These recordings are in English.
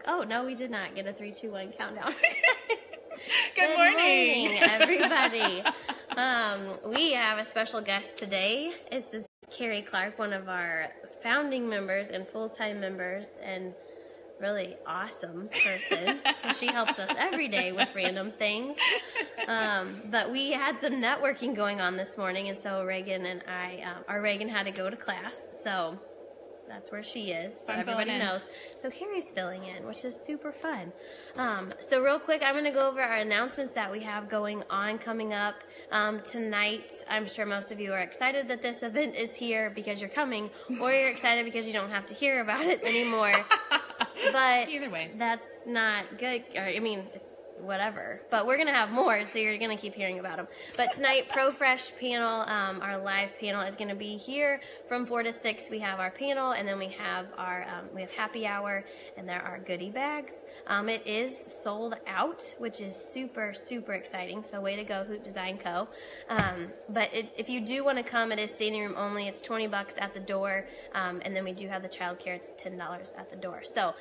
Oh, no, we did not get a 3, 2, 1 countdown. Good morning, everybody. We have a special guest today. It's Carrie Clark, one of our founding members and full-time members, and really awesome person because she helps us every day with random things. But we had some networking going on this morning, and so Reagan and Reagan had to go to class, so that's where she is. So everybody knows. So Carrie's filling in, which is super fun. So real quick, I'm going to go over our announcements that we have going on coming up tonight. I'm sure most of you are excited that this event is here because you're coming, or you're excited because you don't have to hear about it anymore. But either way, that's not good. I mean, it's whatever. But we're going to have more, so you're going to keep hearing about them. But tonight, ProFresh panel, our live panel is going to be here from 4 to 6. We have our panel, and then we have our happy hour, and there are goodie bags. It is sold out, which is super, super exciting. So way to go, Hoop Design Co. But if you do want to come, it is standing room only. It's $20 at the door, and then we do have the child care. It's $10 at the door. So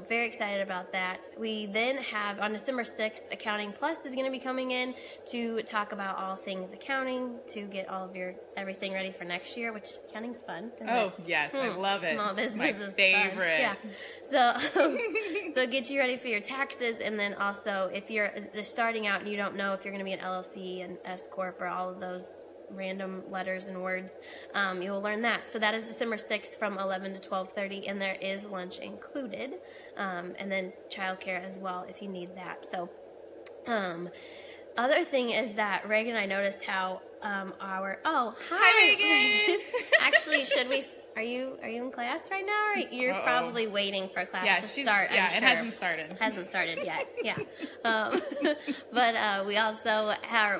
very excited about that. We then have on December 6th, Accounting Plus is going to be coming in to talk about all things accounting, to get all of your everything ready for next year, which accounting's fun. Oh, yes, I love it. Small business my is favorite. Fun. Yeah. So get you ready for your taxes, and then also if you're just starting out and you don't know if you're going to be an LLC, an S Corp, or all of those random letters and words, you will learn that. So that is December 6th from 11 to 12:30, and there is lunch included, and then childcare as well if you need that. So other thing is that Reagan and I noticed how hi Reagan. Actually, are you in class right now, or you're probably waiting for class to start? Yeah, I'm it sure. hasn't started Yet. Yeah. But we also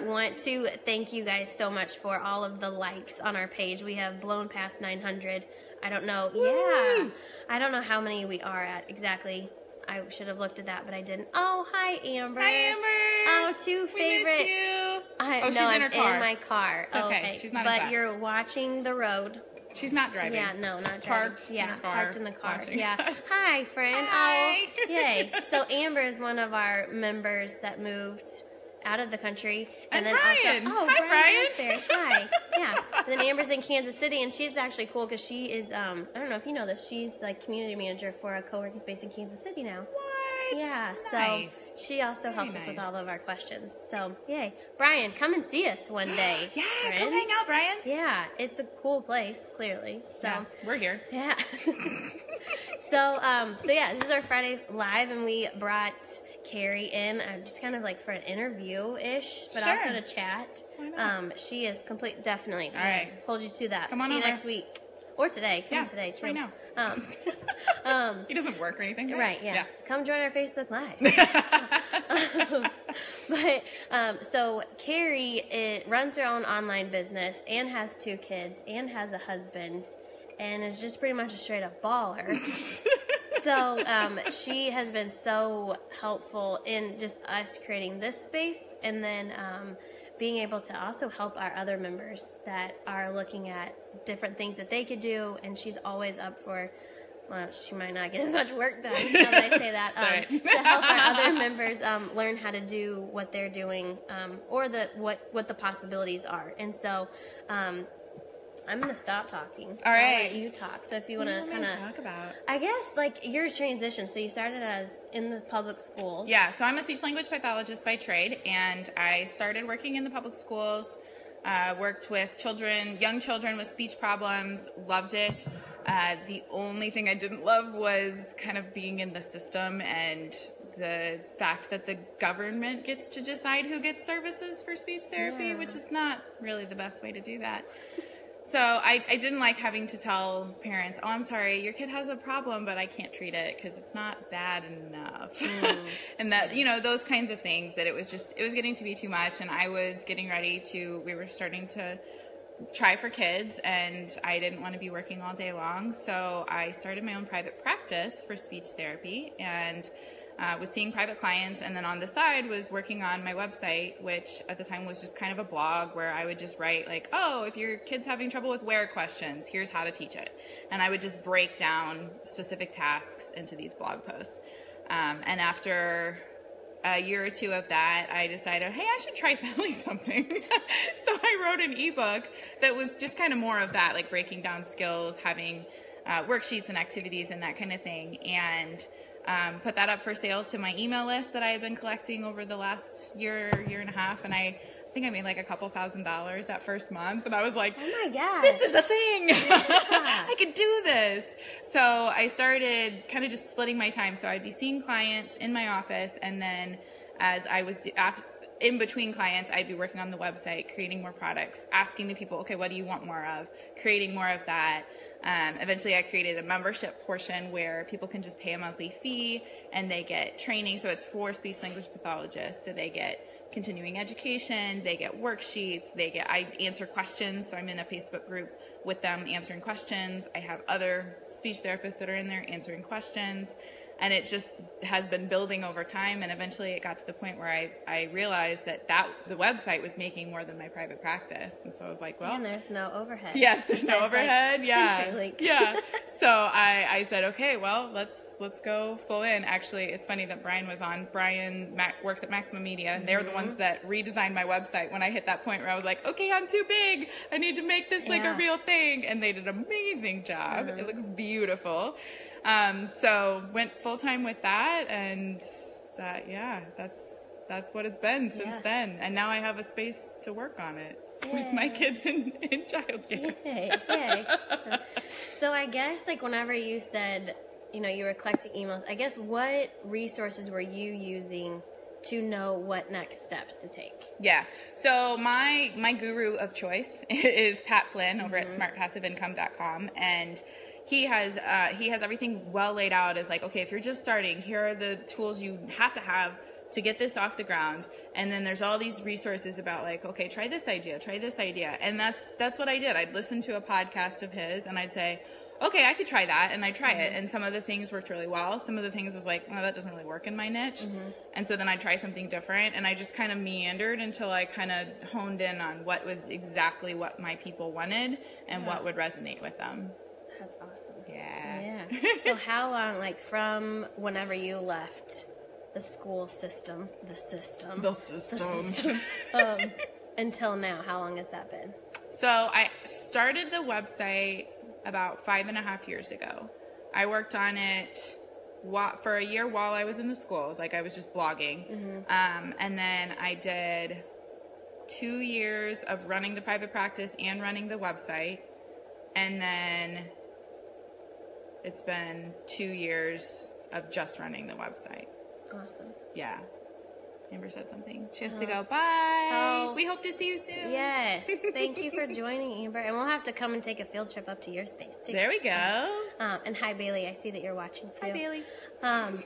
want to thank you guys so much for all of the likes on our page. We have blown past 900. I don't know. Woo! Yeah. I don't know how many we are at exactly. I should have looked at that, but I didn't. Oh, hi, Amber. Hi, Amber. Oh, two favorite. We missed you. I'm in her car. in my car. It's okay. She's not in But class. You're watching the road. She's not driving. Yeah, no, not driving. Parked. Yeah, in her car, parked in the car. watching. Yeah. Hi, friend. Hi. Oh, yay. So Amber is one of our members that moved out of the country, and then Brian. Also, Hi, Brian. Brian. Is there. Hi. Yeah. And then Amber's in Kansas City, and she's actually cool because she is. I don't know if you know this. She's like community manager for a co-working space in Kansas City now. What? Yeah. Nice. So she also Very helps us with nice. all of our questions. So yay, Brian, come and see us one day. Yeah, friends. come hang out, Brian. Yeah, it's a cool place. Clearly. So Yeah, we're here. yeah. So yeah, this is our Friday Live, and we brought Carrie in just kind of like for an interview-ish, but Sure. also to chat. Why not? She is definitely. All right. Hold you to that. Come on See you over. next week. Or today. Come today, just too. right now. He doesn't work or anything, Right, yeah. Come join our Facebook Live. So Carrie runs her own online business and has 2 kids and has a husband and is just pretty much a straight up baller. So she has been so helpful in just us creating this space, and then being able to also help our other members that are looking at different things that they could do, and she's always up for. Well, she might not get as much work done now that I say that. To help our other members learn how to do what they're doing, or what the possibilities are. And so I'm going to stop talking. All right. I'll let you talk. So if you want to kind of talk about, I guess like your transition. So you started as in the public schools. Yeah. So I'm a speech language pathologist by trade, and I started working in the public schools. Worked with young children with speech problems. Loved it. The only thing I didn't love was kind of being in the system and the fact that the government gets to decide who gets services for speech therapy, which is not really the best way to do that. So I didn't like having to tell parents, oh, I'm sorry, your kid has a problem, but I can't treat it because it's not bad enough. And that, those kinds of things, that it was getting to be too much. And I was getting ready we were starting to try for kids, and I didn't want to be working all day long. So I started my own private practice for speech therapy, and was seeing private clients, and then on the side was working on my website, which at the time was just kind of a blog where I would just write like, oh, if your kid's having trouble with where questions, here's how to teach it. And I would just break down specific tasks into these blog posts. And after a year or two of that, I decided, hey, I should try selling something. So I wrote an ebook that was just kind of more of that, like breaking down skills, having worksheets and activities and that kind of thing. And put that up for sale to my email list that I had been collecting over the last year and a half. And I think I made like a couple $1,000s that first month. And I was like, oh my gosh, this is a thing. Yeah. I could do this. So I started kind of just splitting my time. So I'd be seeing clients in my office. And then as I was in between clients, I'd be working on the website, creating more products, asking the people, okay, what do you want more of? Creating more of that. Eventually I created a membership portion where people can just pay a monthly fee and they get training. So it's for speech language pathologists. So they get continuing education, they get worksheets, I answer questions. So I'm in a Facebook group with them answering questions. I have other speech therapists that are in there answering questions. And it just has been building over time. And eventually it got to the point where I realized that the website was making more than my private practice. And so I was like, well. And there's no overhead. Yes, there's no overhead. Like Yeah. Yeah. So I said, okay, well, let's go full in. Actually, it's funny that Brian was on. Brian works at Maximum Media. And they're the ones that redesigned my website when I hit that point where I was like, okay, I'm too big. I need to make this like a real thing. And they did an amazing job. It looks beautiful. So went full time with that, and that's what it's been since then. And now I have a space to work on it with my kids in childcare. Yay. So I guess like whenever you said, you were collecting emails, I guess what resources were you using to know what next steps to take? Yeah. So my guru of choice is Pat Flynn over at smartpassiveincome.com, and he has everything well laid out as like, okay, if you're just starting, here are the tools you have to get this off the ground. And then there's all these resources about like, okay, try this idea. And that's what I did. I'd listen to a podcast of his and I'd say, okay, I could try that. And I'd try it. And some of the things worked really well. Some of the things was like, oh, that doesn't really work in my niche. And so then I'd try something different. And I just kind of meandered until I kind of honed in on what was exactly what my people wanted and what would resonate with them. That's awesome. Yeah. So how long, like from whenever you left the school system, until now, how long has that been? So I started the website about 5.5 years ago. I worked on it for a year while I was in the schools. Like I was just blogging. And then I did 2 years of running the private practice and running the website. And then it's been 2 years of just running the website. Awesome. Yeah. Amber said something. She has to go. Bye. We hope to see you soon. Yes. Thank you for joining, Amber. And we'll have to come and take a field trip up to your space, too. There we go. And hi, Bailey. I see that you're watching, too. Hi, Bailey.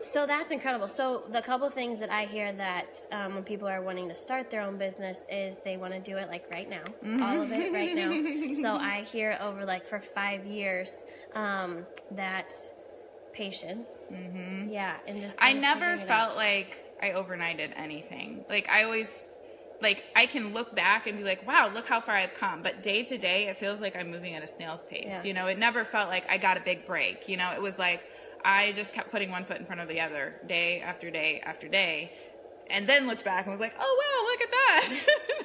So that's incredible. So the couple things that I hear that when people are wanting to start their own business is they want to do it like right now. All of it right now. So I hear over like for 5 years that patience. Yeah. And just I never felt like I overnighted anything. Like I always, like I can look back and be like, wow, look how far I've come. But day to day, it feels like I'm moving at a snail's pace. Yeah. It never felt like I got a big break. It was like I just kept putting one foot in front of the other day after day after day. And then looked back and was like, oh, wow, look at that.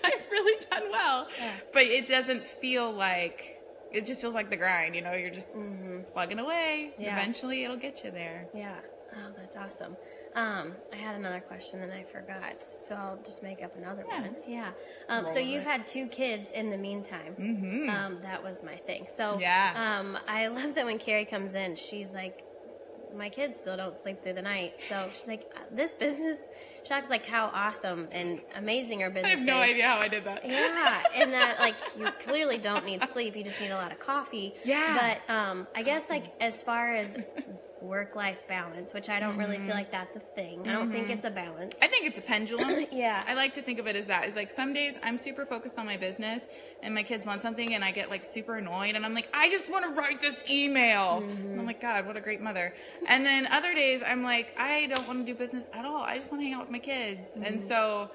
I've really done well. Yeah. But it doesn't feel like, it just feels like the grind. You're just plugging away. Yeah. Eventually it'll get you there. Yeah. Oh, that's awesome. I had another question and I forgot, so I'll just make up another one. Yeah. So you've had 2 kids in the meantime. That was my thing. So I love that when Carrie comes in, she's like, my kids still don't sleep through the night. So she's like, this business, shocked like how awesome and amazing our business is. I have no idea how I did that. Yeah. And that like you clearly don't need sleep. You just need a lot of coffee. Yeah. But I guess like as far as work-life balance, which I don't really feel like that's a thing. I don't think it's a balance. I think it's a pendulum. Yeah. I like to think of it as that. It's like some days I'm super focused on my business and my kids want something and I get like super annoyed and I'm like, I just want to write this email. And I'm like, God, what a great mother. And then other days I'm like, I don't want to do business at all. I just want to hang out with my kids. And so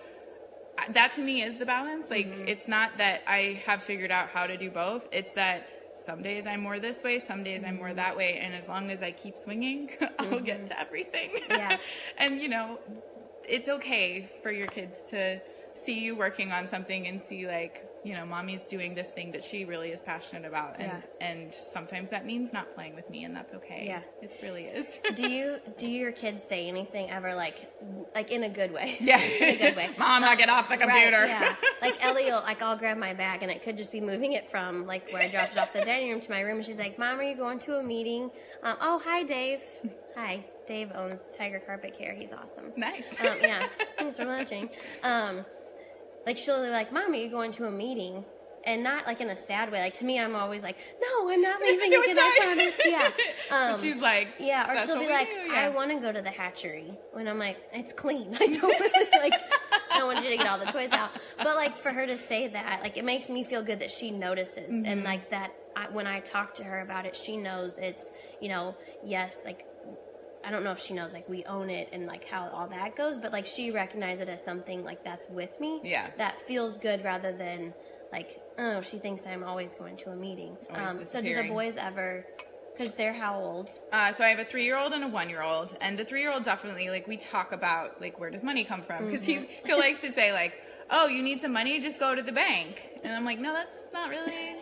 that to me is the balance. Like it's not that I have figured out how to do both. It's that some days I'm more this way, some days I'm more that way. And as long as I keep swinging, I'll get to everything. Yeah. And, you know, it's okay for your kids to see you working on something and see, like, you know, mommy's doing this thing that she really is passionate about. And sometimes that means not playing with me, and that's okay. Yeah. It really is. Do your kids say anything ever, like in a good way? Yeah. In a good way. Mom, now get off the computer. Right, yeah. Like Ellie will, like, I'll grab my bag, and it could just be moving it from, like, where I dropped it off the dining room to my room, and she's like, Mom, are you going to a meeting? Oh, hi, Dave. Hi. Dave owns Tiger Carpet Care. He's awesome. Nice. Yeah. Thanks for watching. Like, she'll be like, Mom, are you going to a meeting? And not, like, in a sad way. Like, to me, I'm always like, no, I'm not leaving No, again, it's I fine. promise. Yeah. She's like, yeah, or that's she'll what be we like, do, I want to go to the hatchery. When I'm like, it's clean. I don't really, like, I don't want you to get all the toys out. But, like, for her to say that, like, it makes me feel good that she notices. And, like, that when I talk to her about it, she knows it's, you know, yes, like, I don't know if she knows, like, we own it and, like, how all that goes, but, like, she recognizes it as something, like, that's with me. Yeah. That feels good rather than, like, oh, she thinks I'm always going to a meeting. So do the boys ever, because they're how old? So I have a 3-year-old and a 1-year-old, and the 3-year-old definitely, like, we talk about, like, where does money come from? Because he likes to say, like, oh, you need some money, just go to the bank. And I'm like, no, that's not really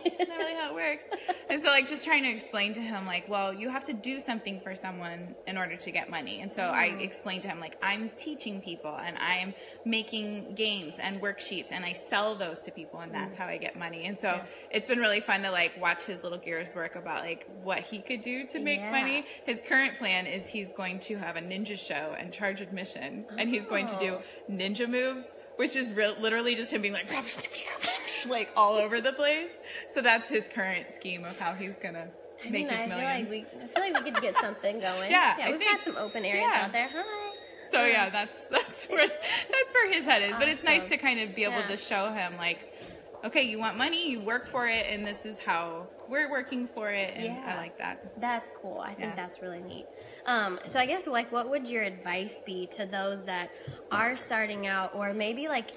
how it works. And so, like, just trying to explain to him, like, well, you have to do something for someone in order to get money. And so I explained to him, like, I'm teaching people, and I am making games and worksheets, and I sell those to people, and that's how I get money. And so it's been really fun to, like, watch his little gears work about, like, what he could do to make money. His current plan is he's going to have a ninja show and charge admission, and he's going to do ninja moves, which is literally just him being like all over the place. So that's his current scheme of how he's gonna make his millions. I feel like we could get something going. Yeah, we've got some open areas out there. Hi. So yeah, that's where his head is. But it's nice to kind of be able to show him, like, okay, you want money, you work for it, and this is how we're working for it, and I like that. That's cool. I think that's really neat. So I guess, like, what would your advice be to those that are starting out, or maybe, like,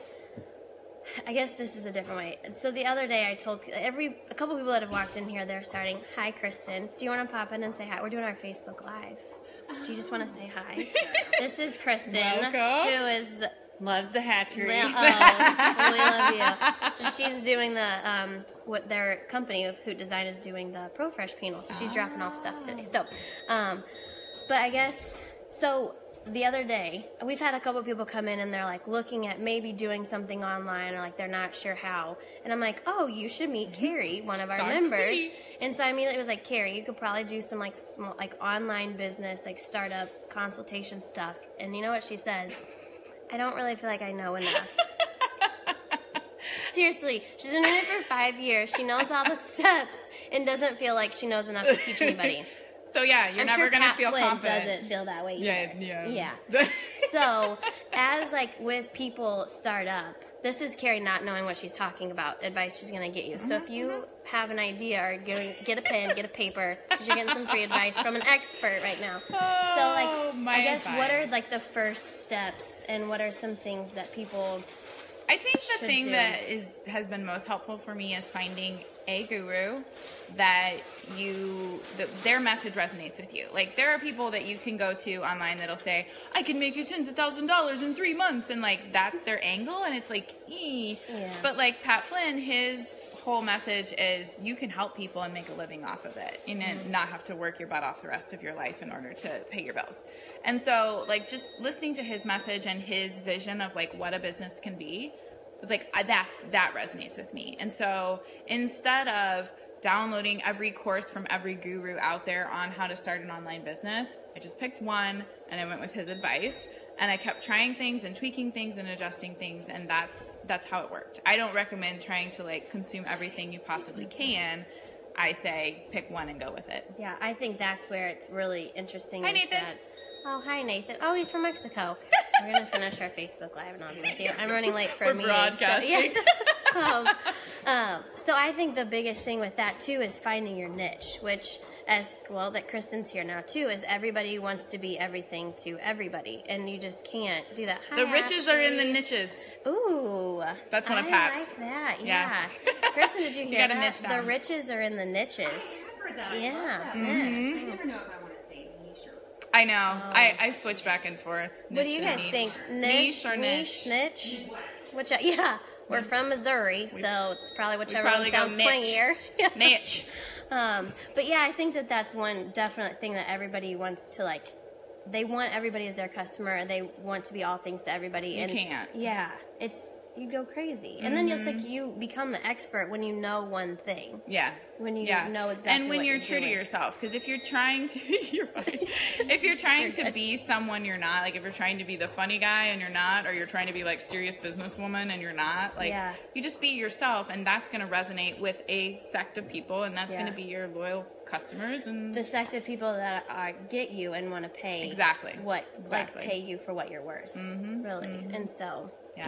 I guess this is a different way. So the other day I told a couple people that have walked in here, they're starting, hi, Kristen, do you want to pop in and say hi? We're doing our Facebook Live. Do you just want to say hi? This is Kristen, who is... Loves the hatchery. We love you. So she's doing the what their company of Hoot Design is doing the Pro Fresh panel. So she's dropping off stuff today. So, but I guess the other day we've had a couple people come in and they're like looking at maybe doing something online, or like they're not sure how. And I'm like, oh, you should meet Carrie, one of our members. And so I immediately was like, Carrie, you could probably do some like small like online business like startup consultation stuff. And you know what she says? I don't really feel like I know enough. Seriously, she's been doing it for 5 years. She knows all the steps and doesn't feel like she knows enough to teach anybody. So yeah, you're never going to feel confident. Doesn't feel that way either. Yeah. So as like with people start up, this is Carrie not knowing what she's talking about, advice she's going to get you. So if you have an idea, or get a pen, get a paper, because you're getting some free advice from an expert right now. So like, I guess advice. What are like the first steps, and what are some things that people I think the thing that has been most helpful for me is finding a guru that their message resonates with you. Like, there are people that you can go to online that'll say, I can make you tens of $1,000s in 3 months, and like that's their angle, and it's like, But like Pat Flynn, his whole message is you can help people and make a living off of it, and not have to work your butt off the rest of your life in order to pay your bills. And so, like, just listening to his message and his vision of like what a business can be, was like, that resonates with me. And so instead of downloading every course from every guru out there on how to start an online business, I just picked one and I went with his advice, and I kept trying things and tweaking things and adjusting things, and that's how it worked. I don't recommend trying to like consume everything you possibly can. I say pick one and go with it. Yeah, I think that's where it's really interesting. Hi, Nathan. Oh, hi, Nathan. Oh, he's from Mexico. We're going to finish our Facebook Live, and I'll be with you. I'm running late for a meeting. We're broadcasting. So I think the biggest thing with that, too, is finding your niche, which as well that Kristen's here now too, is everybody wants to be everything to everybody, and you just can't do that. Hi, The riches are in the Ashley. niches. Ooh, That's one of Pat's. I like that. Yeah. Yeah. Kristen, did you hear gotta that? niche down. The riches are in the niches. I've heard that. Yeah. I Yeah. never know if I want to say niche or I know. I switch back and forth. What do Niche you and guys niche. think? Niche or niche? Niche? West. Which, yeah, we're from Missouri, so it's probably whichever probably one go sounds niche. twangier. Yeah. Niche. But yeah, I think that that's one definite thing that everybody wants to like. They want everybody as their customer. They want to be all things to everybody. You can't. Yeah, you go crazy, and then it's like you become the expert when you know one thing. Yeah. When you Yeah. know exactly. And when what you're true to doing. yourself, because if you're trying to, you're fine. If you're trying to be someone you're not, like if you're trying to be the funny guy and you're not, or you're trying to be like serious businesswoman and you're not, like Yeah. you just be yourself, and that's going to resonate with a sect of people, and that's Yeah. going to be your loyal customers and The sect of people that get you and want to pay Exactly. what Exactly. like pay you for what you're worth, really, and so yeah.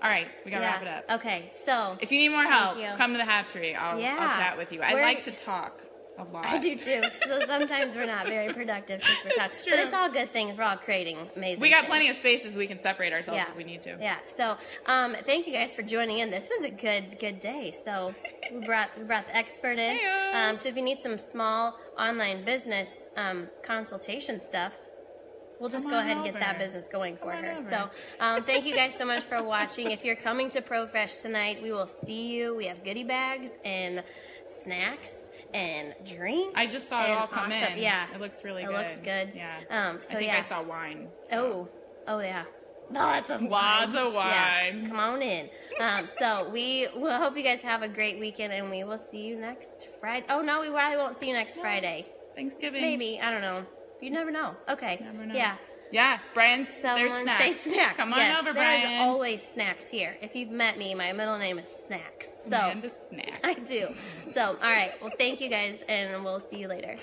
All right, we got to yeah. wrap it up. Okay, so If you need more help, you. come to the hatchery. I'll Yeah. chat with you. I Where- like to talk a lot. I do too. So sometimes we're not very productive because we're talking, true. but it's all good things. We're all creating amazing. We got things. plenty of spaces we can separate ourselves Yeah. if we need to. Yeah. So thank you guys for joining in. This was a good day. So we brought the expert in. Heyo. So if you need some small online business consultation stuff, we'll just Come go on ahead and get over. that business going for Come on her. over. So thank you guys so much for watching. If you're coming to ProFresh tonight, we will see you. We have goodie bags and snacks and drinks. I just saw it and all come awesome- in. Yeah. It looks really It good. looks good. Yeah. So I think yeah. I saw wine. so. Oh yeah. Lots of Lots of Yeah, wine. come on in. So we will hope you guys have a great weekend, and we will see you next Friday. Oh no, we probably won't see you next Friday. Thanksgiving. Maybe, I don't know. You never know. Okay. Never know. Yeah. Yeah, Brian's, Someone there's snacks. say snacks. Come on Yes, over, there's Brian. always snacks here. If you've met me, my middle name is Snacks. So Amanda Snacks. I do. So all right. Well, thank you guys, and we'll see you later.